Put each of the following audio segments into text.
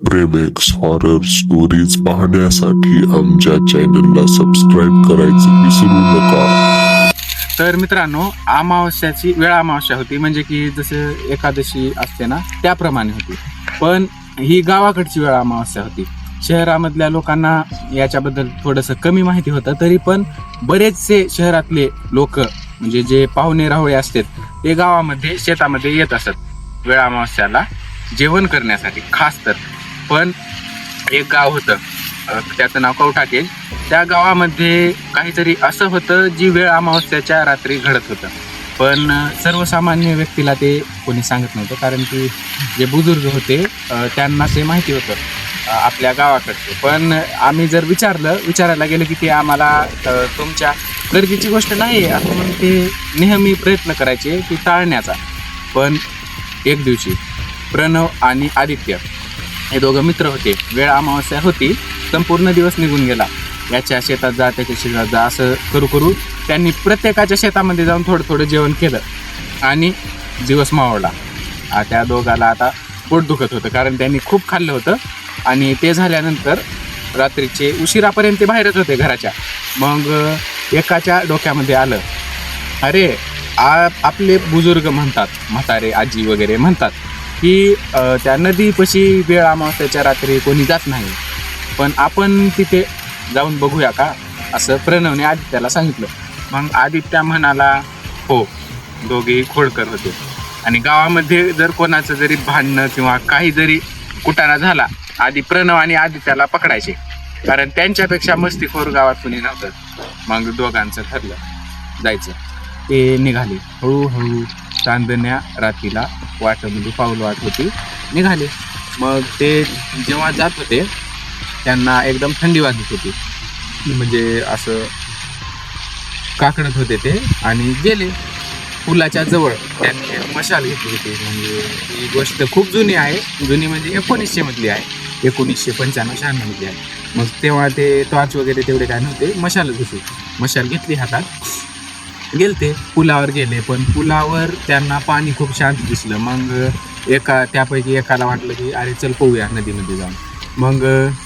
प्रेमेक्स horror stories पाहण्यासाठी आमच्या चॅनलला सबस्क्राईब करायचे विसरू नका. तर मित्रांनो, अमावस्याची वेळ अमावस्या होती, म्हणजे की जसं एकादशी असते ना त्याप्रमाणे होती. पण ही गावाकडची वेळ अमावस्या होती. शहरामधल्या लोकांना याच्याबद्दल थोडंसं कमी माहिती होतं, तरी पण बरेचसे शहरातले लोक म्हणजे जे पाहुणे राहुळे असतात ते गावामध्ये शेतामध्ये येत असत वेळ अमावस्याला जेवण करण्यासाठी खास तर. पण एक गाव होतं, त्याचं नाव कवठाकेज. त्या गावामध्ये काहीतरी असं होतं जी वेळ अमावस्याच्या रात्री घडत होतं. पण सर्वसामान्य व्यक्तीला ते कोणी सांगत नव्हतं, कारण की जे बुजुर्ग होते त्यांना ते माहिती होतं आपल्या गावाकडचे. पण आम्ही जर विचारायला गेलं की ते आम्हाला तुमच्या गरजेची गोष्ट नाही आहे असं म्हणून ते नेहमी प्रयत्न करायचे की टाळण्याचा. पण एक दिवशी प्रणव आणि आदित्य हे दोघं मित्र होते. वेळ अमावस्या होती, संपूर्ण दिवस निघून गेला. याच्या शेतात जा त्याच्या शेतात जा असं करू त्यांनी प्रत्येकाच्या शेतामध्ये जाऊन थोडं थोडं जेवण केलं आणि दिवस मावळला. त्या दोघाला आता पोट दुखत होतं, कारण त्यांनी खूप खाल्लं होतं. आणि ते झाल्यानंतर रात्रीचे उशिरापर्यंत ते बाहेरच होते घराच्या. मग एकाच्या डोक्यामध्ये आलं, अरे आपले बुजुर्ग म्हणतात, म्हातारे आजी वगैरे म्हणतात की त्या नदीपाशी वेळ अमावस्याच्या रात्री कोणी जात नाही, पण आपण तिथे जाऊन बघूया का, असं प्रणवने आदित्याला सांगितलं. मग आदित्य म्हणाला हो. दोघेही खोडकर होते आणि गावामध्ये जर कोणाचं जरी भांडणं किंवा काही जरी कुटाणा झाला, आधी प्रणव आणि आदित्याला पकडायचे, कारण त्यांच्यापेक्षा मस्तीखोर गावात कुणी नव्हतं. मग दोघांचं ठरलं जायचं. ते निघाले हळूहळू. चांदण्या रात्रीला वाटेमध्ये पाऊल वाट होती, निघाले. मग ते जेव्हा जात होते त्यांना एकदम थंडी वाजत होती, म्हणजे असं काकडत होते ते. आणि गेले पुलाच्या जवळ. त्यांनी मशाल घेतली होती. म्हणजे ही गोष्ट खूप जुनी आहे, जुनी म्हणजे 1900 मधली आहे, 1995-96 मधली आहे. मग तेव्हा ते टॉर्च वगैरे तेवढे काय नव्हते, मशालच होती. मशाल घेतली हातात, गेलते पुलावर गेले. पण पुलावर त्यांना पाणी खूप शांत दिसलं. मग त्यापैकी एकाला वाटलं की अरे चल पोहूया नदीमध्ये जाऊन. मग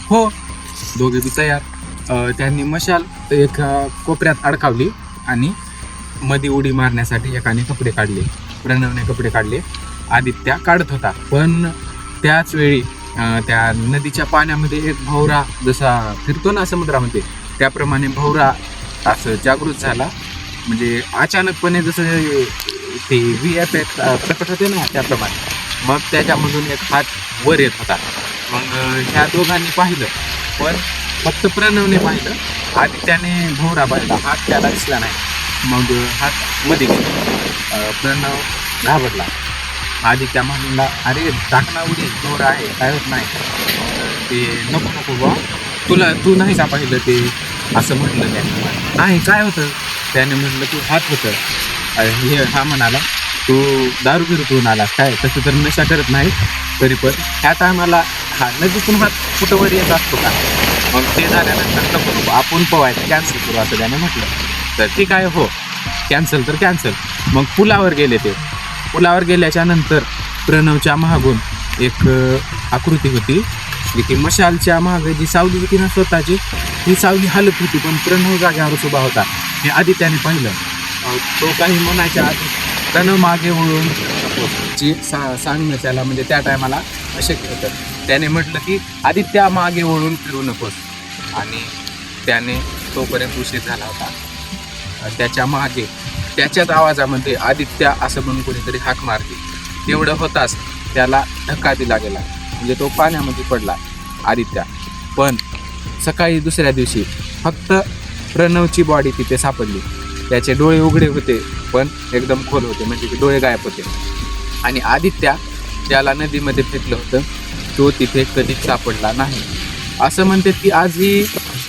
हो, दोघे बी तयार. त्यांनी मशाल एका कोपऱ्यात अडकावली आणि मध्ये उडी मारण्यासाठी एकाने कपडे काढले, प्रणवने कपडे काढले, आदित्य काढत होता. पण त्याच वेळी त्या नदीच्या पाण्यामध्ये एक भवरा जसा फिरतो ना समुद्रामध्ये, त्याप्रमाणे भवरा असं जागृत झाला. म्हणजे अचानकपणे जसं ते VFX प्रकट होते ना त्याप्रमाणे. मग त्याच्यामधून एक हात वर येत होता. मग ह्या दोघांनी पाहिलं, पण फक्त प्रणवने पाहिलं, आदित्याने भोवरा पाहिला, हात त्याला दिसला नाही. मग हात मध्ये गेला. प्रणव घाबरला. आदित्य म्हणला अरे टाकना उडी, भोवरा आहे, काय होत नाही. ते नको बा, तू नाही का पाहिलं ते, असं म्हटलं त्याने. नाही काय होतं, त्याने म्हटलं तू हात होतं. हा म्हणाला तू दारू पिऊन आला काय, तसं तर नशा करत नाही, तरी पण ह्या टायमाला हा नदीतून हात कुठं वर येत असतो का. मग ते झाल्यानंतर नको आपण पोवायचं, कॅन्सल करू असं त्याने म्हटलं. तर ठीक आहे, हो कॅन्सल तर कॅन्सल. मग पुलावर गेले ते. पुलावर गेल्याच्या नंतर प्रणवच्या मागून एक आकृती होती, जी की मशालच्या मागे जी सावली होती ना स्वतःची, ती सावली हालत होती, पण प्रणव जाग्यावर उभा होता. हे आदित्याने पाहिलं. तो काही म्हणायच्या आधी प्रणव मागे वळून सांगणं त्याला, म्हणजे त्या टायमाला अशक्य होतं. त्याने म्हटलं की आदित्य मागे वळून फिरू नकोस. आणि त्याने तोपर्यंत उशीर झाला होता. त्याच्या मागे त्याच्याच आवाजामध्ये आदित्य असं म्हणून कोणीतरी हाक मारली. तेवढं होताच त्याला धक्का दिला गेला, म्हणजे तो पाण्यामध्ये पडला आदित्य. पण सकाळी दुसऱ्या दिवशी फक्त प्रणवची बॉडी तिथे सापडली. त्याचे डोळे उघडे होते, पण एकदम खोल होते, म्हणजे की डोळे गायब होते. आणि आदित्य ज्याला नदीमध्ये फेकलं होतं तो तिथे कधीच सापडला नाही. असं म्हणतात की आजही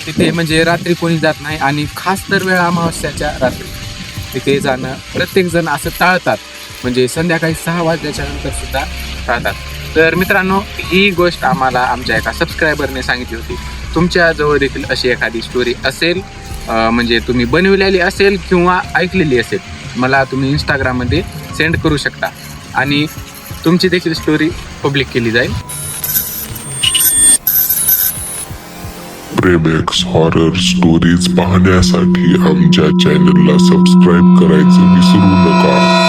तिथे म्हणजे रात्री कोणी जात नाही, आणि खास तर वेळ अमावस्याच्या रात्री तिथे जाणं प्रत्येकजण असं टाळतात, म्हणजे संध्याकाळी 6 वाजल्याच्या नंतर सुद्धा टाळतात. तर मित्रांनो, ही गोष्ट आम्हाला आमच्या एका सबस्क्रायबरने सांगितली होती. तुमच्याजवळ देखील अशी एखादी स्टोरी असेल, म्हणजे तुम्ही बनवलेली असेल किंवा ऐकलेली असेल, मला तुम्ही इंस्टाग्राममध्ये सेंड करू शकता आणि तुमची देखील स्टोरी पब्लिक केली जाईल. प्रेमेक्स हॉरर स्टोरीज पाहण्यासाठी आमच्या चॅनलला सबस्क्राईब करायचं विसरू नका.